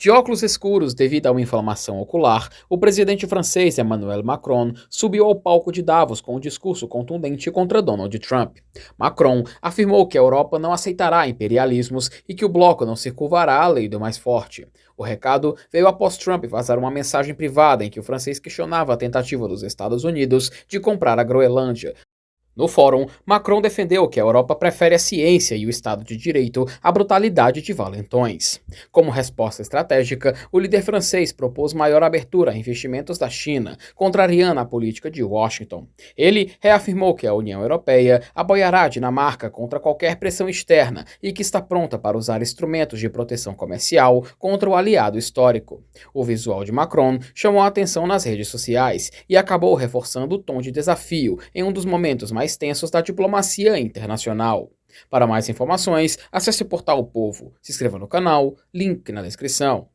De óculos escuros devido a uma inflamação ocular, o presidente francês Emmanuel Macron subiu ao palco de Davos com um discurso contundente contra Donald Trump. Macron afirmou que a Europa não aceitará imperialismos e que o bloco não se curvará à lei do mais forte. O recado veio após Trump vazar uma mensagem privada em que o francês questionava a tentativa dos Estados Unidos de comprar a Groenlândia. No fórum, Macron defendeu que a Europa prefere a ciência e o Estado de Direito à brutalidade de valentões. Como resposta estratégica, o líder francês propôs maior abertura a investimentos da China, contrariando a política de Washington. Ele reafirmou que a União Europeia apoiará a Dinamarca contra qualquer pressão externa e que está pronta para usar instrumentos de proteção comercial contra o aliado histórico. O visual de Macron chamou a atenção nas redes sociais e acabou reforçando o tom de desafio em um dos momentos mais tensos da diplomacia internacional. Para mais informações, acesse o portal O Povo, se inscreva no canal, link na descrição.